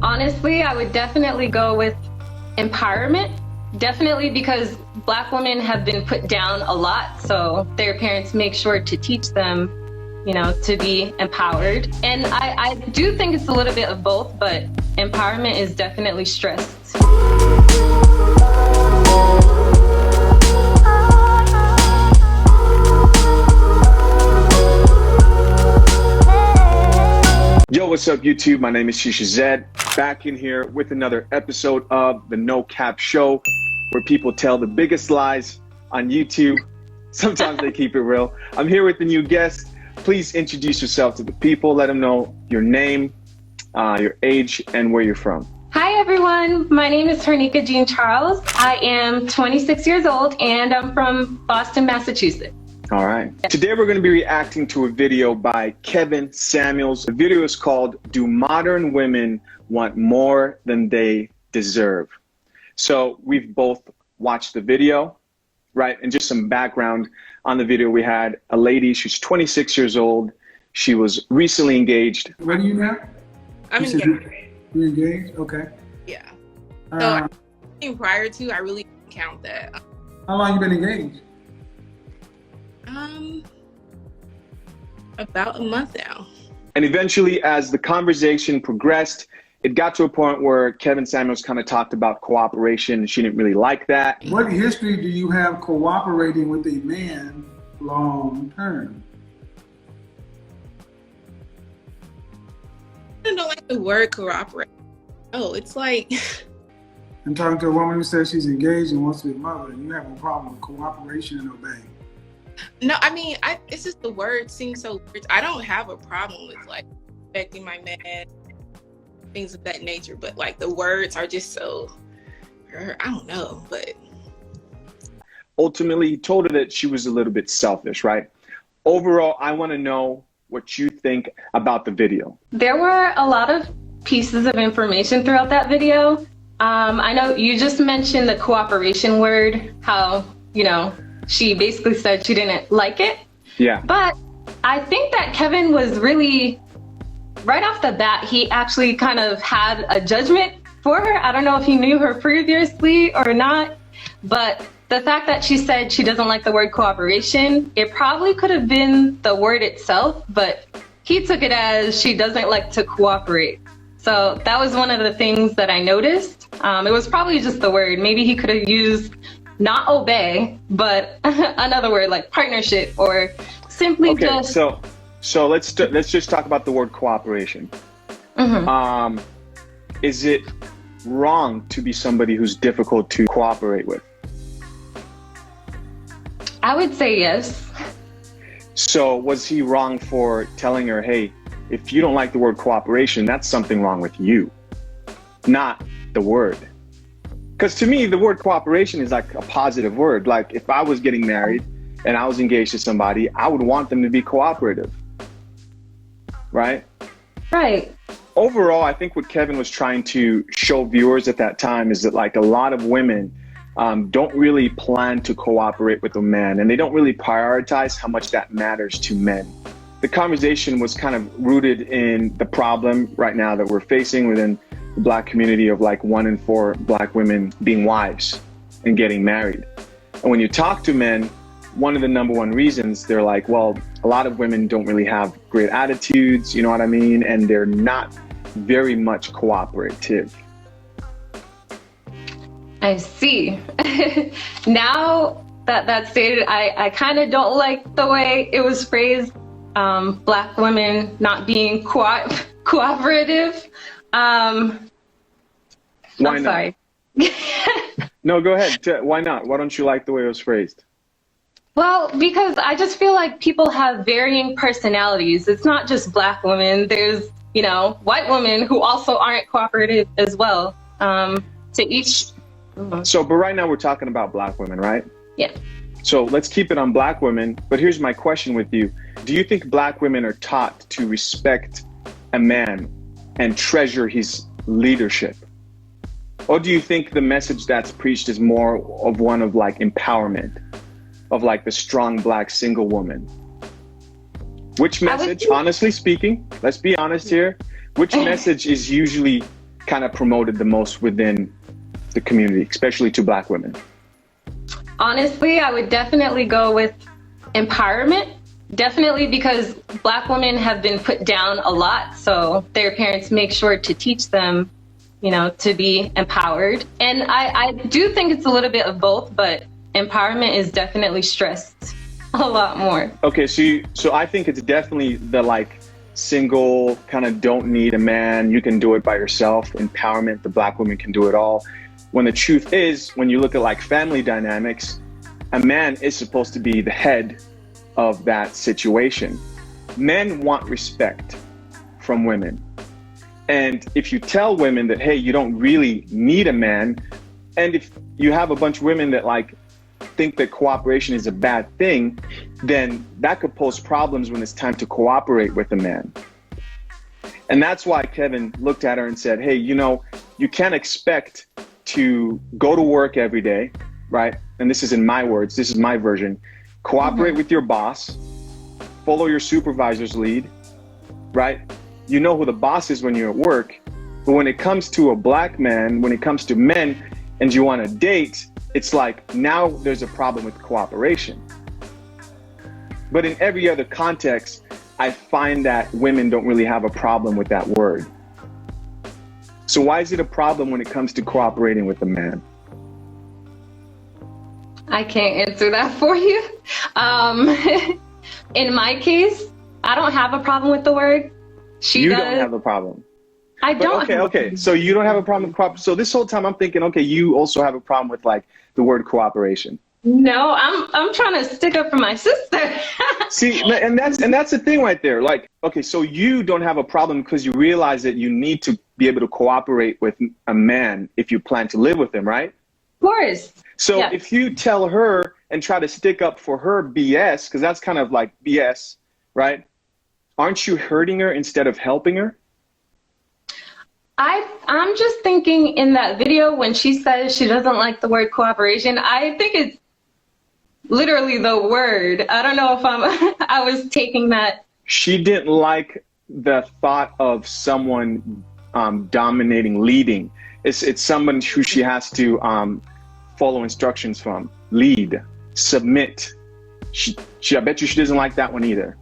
Honestly, I would definitely go with empowerment. Definitely because Black women have been put down a lot, so their parents make sure to teach them, to be empowered. And I do think it's a little bit of both, but empowerment is definitely stressed. Yo, what's up YouTube? My name is Shisha Zed, back in here with another episode of the No Cap Show, where people tell the biggest lies on YouTube. Sometimes they keep it real. I'm here with a new guest. Please introduce yourself to the people. Let them know your name, your age, and where you're from. Hi everyone, my name is Hernika Jean Charles. I am 26 years old and I'm from Boston, Massachusetts. All right. Today we're going to be reacting to a video by Kevin Samuels. The video is called, "Do Modern Women Want More Than They Deserve?" So we've both watched the video, right? And just some background on the video, we had a lady, she's 26 years old. She was recently engaged. What are you now? I'm engaged. You're engaged? Okay. Yeah. So prior to, I really didn't count that. How long you been engaged? About a month now. And eventually, as the conversation progressed, it got to a point where Kevin Samuels kind of talked about cooperation. She didn't really like that. What history do you have cooperating with a man long term? I don't like the word cooperate. Oh, it's like... I'm talking to a woman who says she's engaged and wants to be a mother, and you have a problem with cooperation and obeying. No, I mean, it's just the word seems so weird. I don't have a problem with like respecting my man, things of that nature, but like the words are just so, I don't know, but. Ultimately, he told her that she was a little bit selfish, right? Overall, I want to know what you think about the video. There were a lot of pieces of information throughout that video. I know you just mentioned the cooperation word, how, she basically said she didn't like it. Yeah. But I think that Kevin was really, right off the bat, he actually kind of had a judgment for her. I don't know if he knew her previously or not, but the fact that she said she doesn't like the word cooperation, it probably could have been the word itself, but he took it as she doesn't like to cooperate. So that was one of the things that I noticed. It was probably just the word. Maybe he could have used not obey, but another word like partnership or simply just. So let's just talk about the word cooperation. Mm-hmm. Is it wrong to be somebody who's difficult to cooperate with? I would say yes. So was he wrong for telling her, hey, if you don't like the word cooperation, that's something wrong with you, not the word? Because to me, the word cooperation is like a positive word. Like if I was getting married and I was engaged to somebody, I would want them to be cooperative, right? Right. Overall, I think what Kevin was trying to show viewers at that time is that like a lot of women don't really plan to cooperate with a man, and they don't really prioritize how much that matters to men. The conversation was kind of rooted in the problem right now that we're facing within the Black community of like 1 in 4 Black women being wives and getting married. And when you talk to men, one of the #1 reasons, they're like, well, a lot of women don't really have great attitudes, you know what I mean? And they're not very much cooperative. I see. Now that that's stated, I kind of don't like the way it was phrased. Black women not being cooperative. Why I'm not? sorry. No, go ahead. Why not? Why don't you like the way it was phrased? Well, because I just feel like people have varying personalities. It's not just Black women. There's, white women who also aren't cooperative as well. To each. So, but right now we're talking about Black women, right? Yeah. So let's keep it on Black women. But here's my question with you. Do you think Black women are taught to respect a man and treasure his leadership? Or do you think the message that's preached is more of one of like empowerment, of like the strong Black single woman? Which message, honestly speaking, let's be honest here, which message is usually kind of promoted the most within the community, especially to Black women? Honestly, I would definitely go with empowerment. Definitely, because Black women have been put down a lot, so their parents make sure to teach them, you know, to be empowered. And I do think it's a little bit of both, but empowerment is definitely stressed a lot more. Okay, so I think it's definitely the like single kind of don't need a man, you can do it by yourself, empowerment, the Black woman can do it all. When the truth is, when you look at like family dynamics, a man is supposed to be the head of that situation. Men want respect from women. And if you tell women that, hey, you don't really need a man, and if you have a bunch of women that like think that cooperation is a bad thing, then that could pose problems when it's time to cooperate with a man. And that's why Kevin looked at her and said, hey, you know, you can't expect to go to work every day, right? And this is in my words, this is my version. Cooperate with your boss, follow your supervisor's lead, right? You know who the boss is when you're at work. But when it comes to a Black man, when it comes to men and you want to date, it's like now there's a problem with cooperation. But in every other context, I find that women don't really have a problem with that word. So why is it a problem when it comes to cooperating with a man? I can't answer that for you. In my case, I don't have a problem with the word. You don't have a problem. I don't. Okay. So you don't have a problem with cooperation. So this whole time I'm thinking, okay, you also have a problem with like the word cooperation. No, I'm trying to stick up for my sister. See, and that's the thing right there. Like, okay, so you don't have a problem because you realize that you need to be able to cooperate with a man if you plan to live with him, right? Of course. So yeah. If you tell her and try to stick up for her BS, because that's kind of like BS, right? Aren't you hurting her instead of helping her? I'm just thinking in that video when she says she doesn't like the word cooperation, I think it's literally the word. I don't know if I was taking that. She didn't like the thought of someone dominating, leading. It's someone who she has to follow instructions from, lead, submit. I bet you she doesn't like that one either.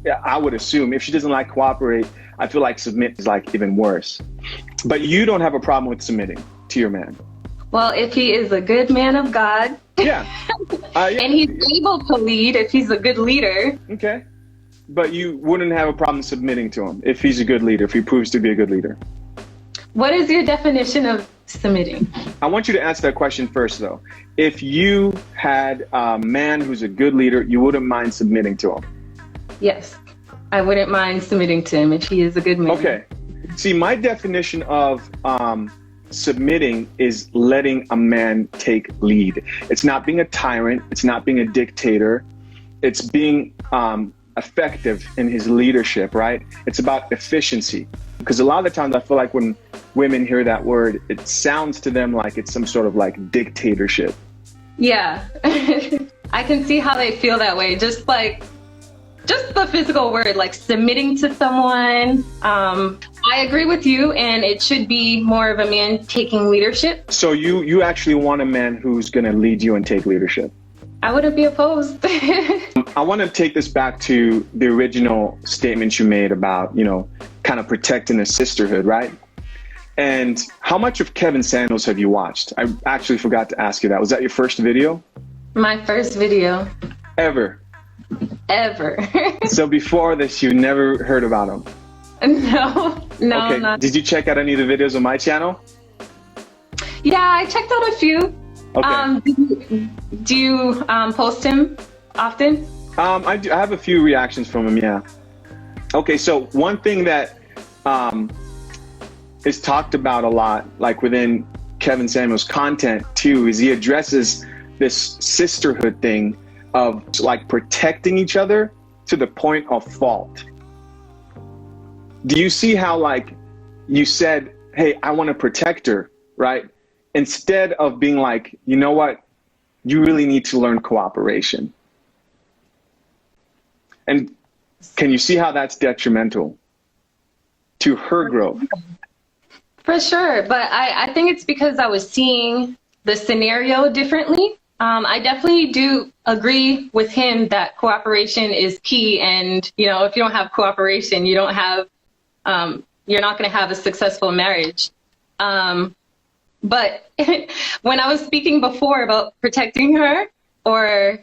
Yeah, I would assume if she doesn't like cooperate, I feel like submit is like even worse. But you don't have a problem with submitting to your man. Well, if he is a good man of God, yeah. And he's able to lead, if he's a good leader. Okay. But you wouldn't have a problem submitting to him if he's a good leader, if he proves to be a good leader. What is your definition of submitting? I want you to answer that question first, though. If you had a man who's a good leader, you wouldn't mind submitting to him? Yes, I wouldn't mind submitting to him if he is a good man. Okay. See, my definition of submitting is letting a man take lead. It's not being a tyrant. It's not being a dictator. It's being effective in his leadership, right? It's about efficiency. Because a lot of the times I feel like when women hear that word, it sounds to them like it's some sort of like dictatorship. Yeah, I can see how they feel that way. Just the physical word, like submitting to someone. I agree with you, and it should be more of a man taking leadership. So you actually want a man who's going to lead you and take leadership? I wouldn't be opposed. I want to take this back to the original statement you made about, kind of protecting the sisterhood, right? And how much of Kevin Samuels have you watched? I actually forgot to ask you that. Was that your first video? My first video. Ever? So before this, you never heard about him? No, okay. Not. Did you check out any of the videos on my channel? Yeah, I checked out a few. Okay. Do you post him often? I do. I have a few reactions from him, yeah. Okay, so one thing that is talked about a lot, like within Kevin Samuels' content too, is he addresses this sisterhood thing of like protecting each other to the point of fault. Do you see how like you said, hey, I want to protect her, right? Instead of being like, you know what, you really need to learn cooperation. And can you see how that's detrimental to her growth? For sure, but I think it's because I was seeing the scenario differently. I definitely do agree with him that cooperation is key, and you know, if you don't have cooperation, you don't have, you're not going to have a successful marriage. But when I was speaking before about protecting her, or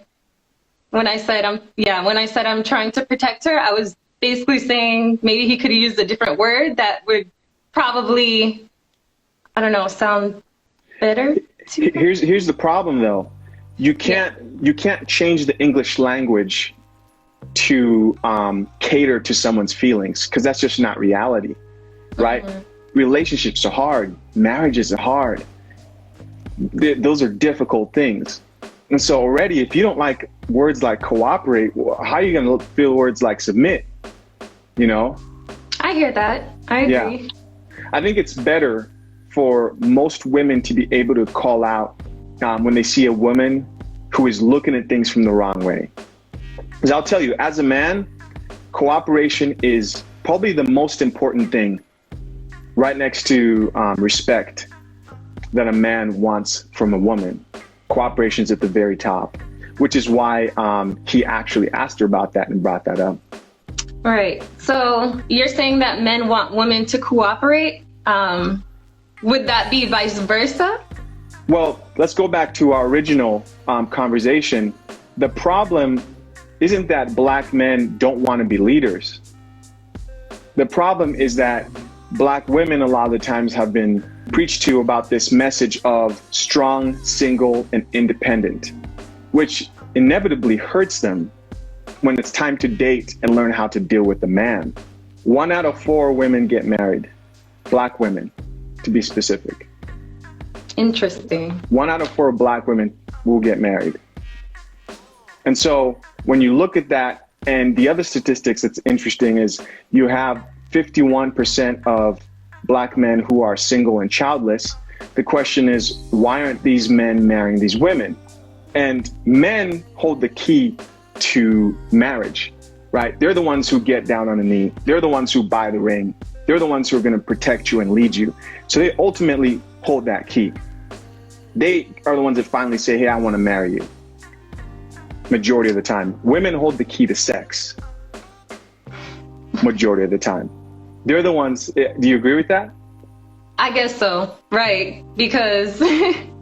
when I said I'm trying to protect her, I was basically saying maybe he could have used a different word that would probably, I don't know, sound better. Here's the problem though. You can't change the English language to cater to someone's feelings, because that's just not reality, right? Mm-hmm. Relationships are hard. Marriages are hard. Those are difficult things. And so already, if you don't like words like cooperate, how are you going to feel words like submit? You know? I hear that. I agree. Yeah. I think it's better for most women to be able to call out when they see a woman who is looking at things from the wrong way. Because I'll tell you, as a man, cooperation is probably the most important thing, right next to respect, that a man wants from a woman. Cooperation's at the very top, which is why he actually asked her about that and brought that up. Right. So you're saying that men want women to cooperate? Would that be vice versa? Well, let's go back to our original conversation. The problem isn't that black men don't want to be leaders. The problem is that black women a lot of the times have been preached to about this message of strong, single, and independent, which inevitably hurts them when it's time to date and learn how to deal with a man. 1 out of 4 women get married, black women, to be specific. Interesting. 1 out of 4 black women will get married. And so when you look at that, and the other statistics that's interesting is you have 51% of black men who are single and childless. The question is, why aren't these men marrying these women? And men hold the key to marriage, right? They're the ones who get down on a knee. They're the ones who buy the ring. They're the ones who are going to protect you and lead you. So they ultimately hold that key. They are the ones that finally say, hey, I want to marry you. Majority of the time. Women hold the key to sex. Majority of the time. They're the ones. Do you agree with that? I guess so. Right. Because,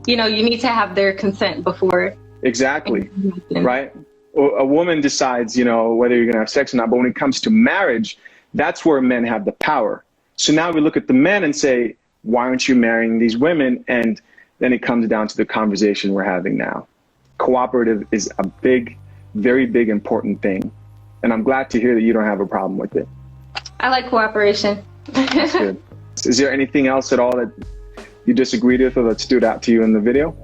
you know, you need to have their consent before. Exactly. Right. A woman decides, you know, whether you're going to have sex or not. But when it comes to marriage, that's where men have the power. So now we look at the men and say, why aren't you marrying these women? And then it comes down to the conversation we're having now. Cooperative is a big, very big, important thing. And I'm glad to hear that you don't have a problem with it. I like cooperation. That's good. Is there anything else at all that you disagreed with or that stood out to you in the video?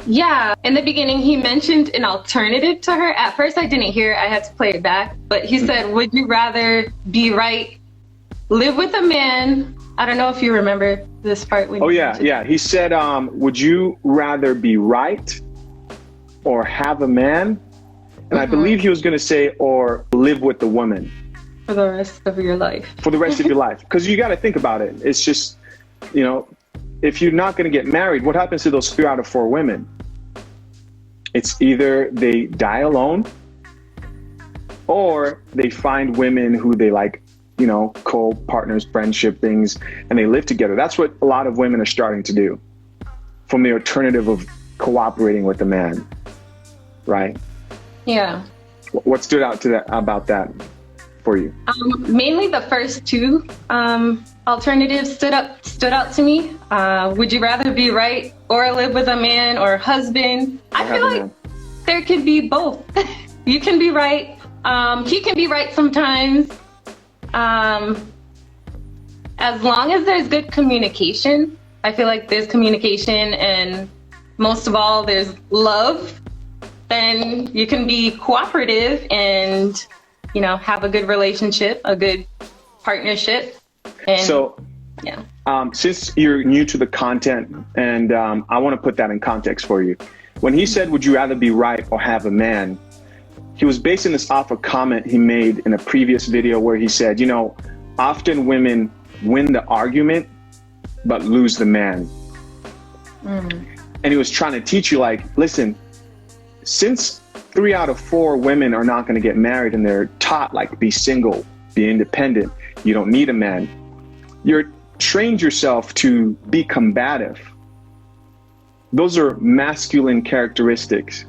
Yeah. In the beginning, he mentioned an alternative to her. At first, I didn't hear it. I had to play it back. But he said, would you rather be right, live with a man? I don't know if you remember this part. Oh, yeah. He said, would you rather be right or have a man? And I believe he was going to say, or live with the woman. For the rest of your life. For the rest of your life. Because you got to think about it. It's just, you know, if you're not going to get married, what happens to those 3 out of 4 women? It's either they die alone or they find women who they like, you know, co-partners, friendship things, and they live together. That's what a lot of women are starting to do from the alternative of cooperating with a man, right? Yeah. What stood out to that about that for you? Mainly the first 2 alternatives stood out to me. Would you rather be right or live with a man or husband? I feel like there could be both. You can be right. He can be right sometimes. As long as there's good communication, I feel like there's communication, and most of all, there's love, then you can be cooperative and, you know, have a good relationship, a good partnership. And, so, yeah. Since you're new to the content, and I want to put that in context for you. When he said, would you rather be right or have a man? He was basing this off a comment he made in a previous video where he said, you know, often women win the argument, but lose the man. Mm. And he was trying to teach you, like, listen, since 3 out of 4 women are not going to get married and they're taught, like, be single, be independent, you don't need a man, you're trained yourself to be combative. Those are masculine characteristics.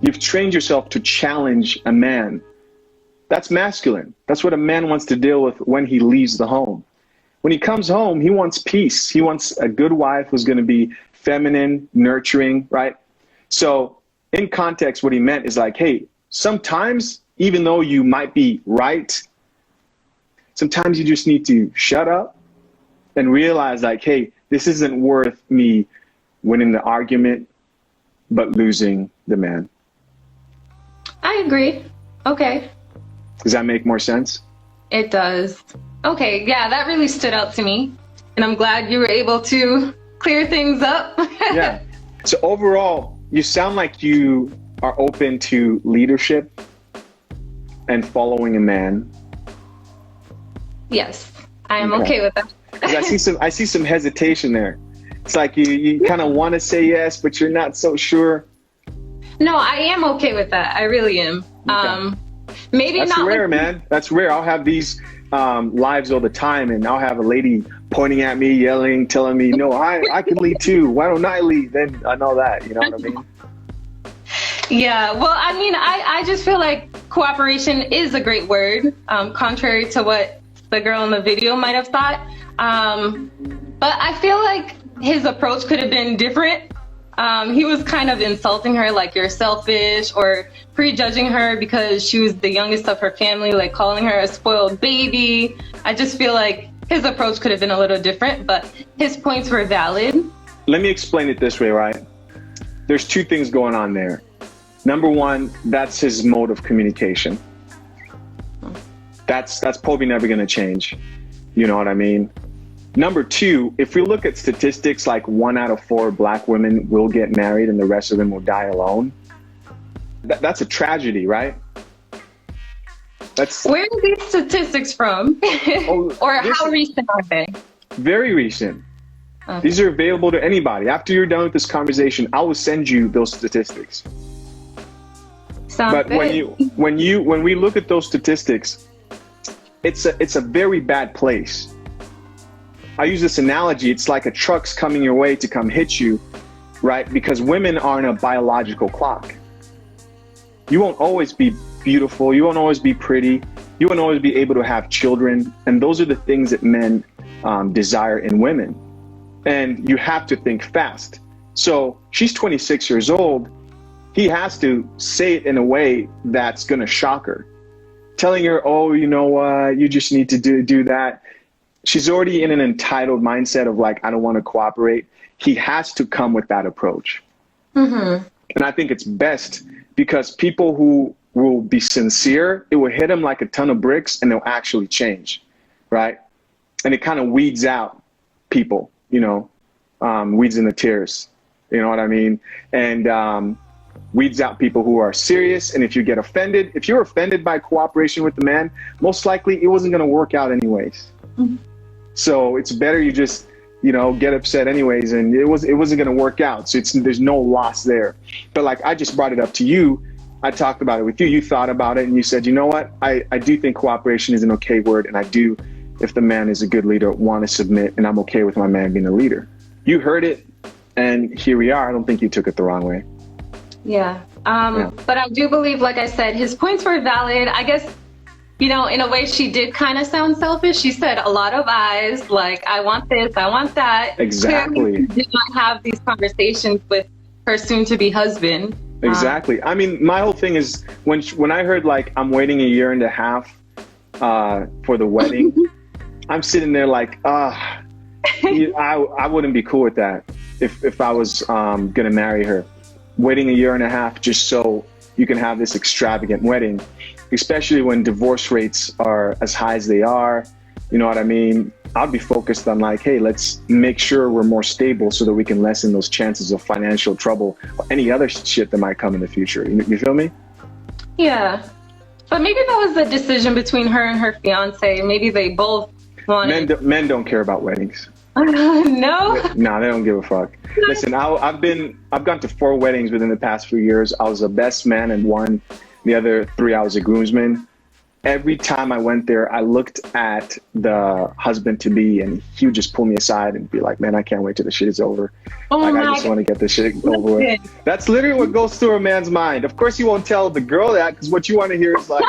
You've trained yourself to challenge a man. That's masculine. That's what a man wants to deal with when he leaves the home. When he comes home, he wants peace. He wants a good wife who's going to be feminine, nurturing, right? So in context, what he meant is like, hey, sometimes, even though you might be right, sometimes you just need to shut up and realize, like, hey, this isn't worth me winning the argument, but losing the man. I agree. Okay. Does that make more sense? It does. Okay, yeah, that really stood out to me. And I'm glad you were able to clear things up. Yeah. So overall, you sound like you are open to leadership and following a man. Yes, I am okay with that. 'Cause I see some hesitation there. It's like you kind of want to say yes, but you're not so sure. No, I am okay with that. I really am. Okay. Maybe That's not rare, man. That's rare. I'll have these lives all the time, and I'll have a lady pointing at me, yelling, telling me, no, I can lead too. Why don't I lead? Then I know that, you know what I mean? Yeah, well, I mean, I just feel like cooperation is a great word, contrary to what the girl in the video might have thought. But I feel like his approach could have been different. He was kind of insulting her, like, you're selfish, or prejudging her because she was the youngest of her family, like calling her a spoiled baby. I just feel like his approach could have been a little different, but his points were valid. Let me explain it this way, right? There's 2 things going on there. Number one, that's his mode of communication. That's probably never going to change. You know what I mean? Number 2, if we look at statistics, like 1 out of 4 Black women will get married and the rest of them will die alone. That's a tragedy, right? Where are these statistics from? Or how recent are they? Very recent. Okay. These are available to anybody. After you're done with this conversation, I will send you those statistics. Sounds but good. when we look at those statistics, it's a very bad place. I use this analogy. It's like a truck's coming your way to come hit you, right? Because women aren't a biological clock. You won't always be beautiful. You won't always be pretty. You won't always be able to have children. And those are the things that men desire in women. And you have to think fast. So she's 26 years old. He has to say it in a way that's going to shock her. Telling her, oh, you know what, you just need to do that. She's already in an entitled mindset of like, I don't want to cooperate. He has to come with that approach. Mm-hmm. And I think it's best because people who will be sincere, it will hit them like a ton of bricks and they'll actually change, right? And it kind of weeds out people, you know, weeds in the tears, you know what I mean? And weeds out people who are serious. And if you get offended, if you're offended by cooperation with the man, most likely it wasn't going to work out anyways. Mm-hmm. So it's better you just, you know, get upset anyways, and it wasn't going to work out. So there's no loss there. But like I just brought it up to you, I talked about it with you, you thought about it, and you said, you know what, I do think cooperation is an okay word, and I do, if the man is a good leader, want to submit, and I'm okay with my man being a leader. You heard it, and here we are. I don't think you took it the wrong way. Yeah. But I do believe, like I said, his points were valid. I guess, you know, in a way she did kind of sound selfish. She said a lot of I's, like, I want this, I want that. Exactly. Clearly she did not have these conversations with her soon-to-be husband. Exactly. I mean, my whole thing is when I heard, like, I'm waiting 1.5 years for the wedding, I'm sitting there like, I wouldn't be cool with that if I was going to marry her. Waiting 1.5 years just so you can have this extravagant wedding, especially when divorce rates are as high as they are. You know what I mean? I'd be focused on like, hey, let's make sure we're more stable so that we can lessen those chances of financial trouble or any other shit that might come in the future. You feel me? Yeah. But maybe that was a decision between her and her fiance. Maybe they both wanted... Men don't care about weddings. No. No, they don't give a fuck. Listen, I've gone to 4 weddings within the past few years. I was a best man in one. The other 3, I was a groomsman. Every time I went there, I looked at the husband-to-be, and he would just pull me aside and be like, man, I can't wait till the shit is over. Oh Like, my I just want to get this shit over with. Listen. That's literally what goes through a man's mind. Of course, you won't tell the girl that, because what you want to hear is like,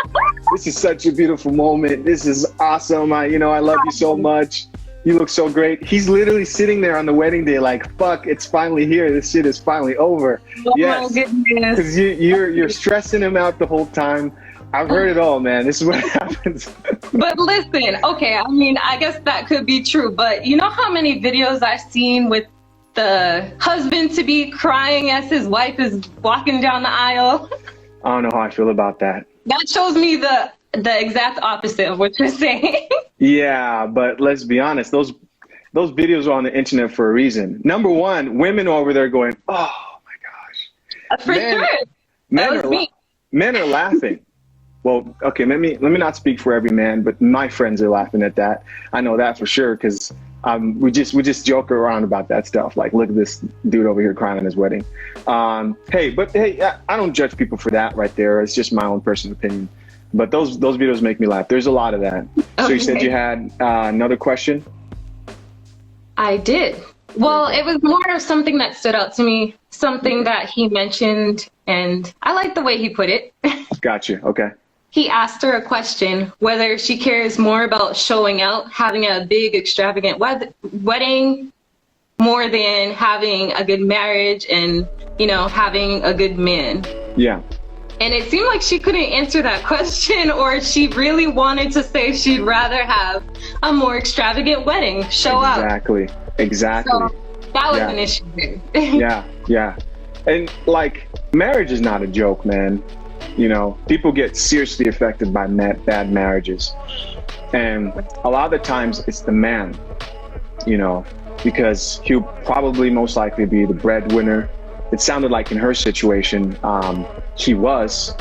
this is such a beautiful moment. This is awesome. I love you so much. You look so great. He's literally sitting there on the wedding day like, fuck, it's finally here. This shit is finally over. Oh Yes, my goodness. because you're stressing him out the whole time. I've heard it all, man. This is what happens. But listen, okay, I mean, I guess that could be true, but you know how many videos I've seen with the husband to be crying as his wife is walking down the aisle? I don't know how I feel about that. That shows me the exact opposite of what you're saying. Yeah, but let's be honest. Those videos are on the internet for a reason. Number one, women over there going, oh my gosh. For sure. That was me. Men are laughing. Well, okay, let me not speak for every man, but my friends are laughing at that. I know that for sure, because we just joke around about that stuff. Like, look at this dude over here crying at his wedding. Hey, I don't judge people for that right there. It's just my own personal opinion. But those videos make me laugh. There's a lot of that. So you said you had another question? I did. Well, it was more of something that stood out to me, something that he mentioned, and I like the way he put it. Gotcha. Okay. He asked her a question, whether she cares more about showing out, having a big extravagant wedding, more than having a good marriage and, having a good man. Yeah. And it seemed like she couldn't answer that question, or she really wanted to say she'd rather have a more extravagant wedding, show out. Exactly. So that was an issue there. Yeah. And like, marriage is not a joke, man. People get seriously affected by bad marriages. And a lot of the times it's the man, because he'll probably most likely be the breadwinner. It sounded like in her situation, he was.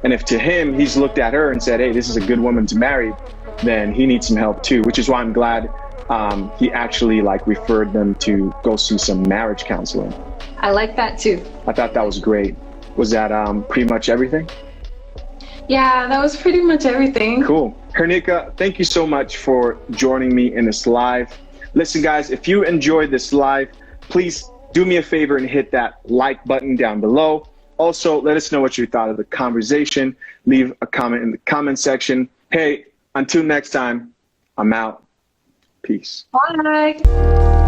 And if to him, he's looked at her and said, hey, this is a good woman to marry, then he needs some help too, which is why I'm glad he actually referred them to go see some marriage counseling. I like that too. I thought that was great. Was that pretty much everything? Yeah, that was pretty much everything. Cool. Hernika, thank you so much for joining me in this live. Listen, guys, if you enjoyed this live, please do me a favor and hit that like button down below. Also, let us know what you thought of the conversation. Leave a comment in the comment section. Hey, until next time, I'm out. Peace. Bye.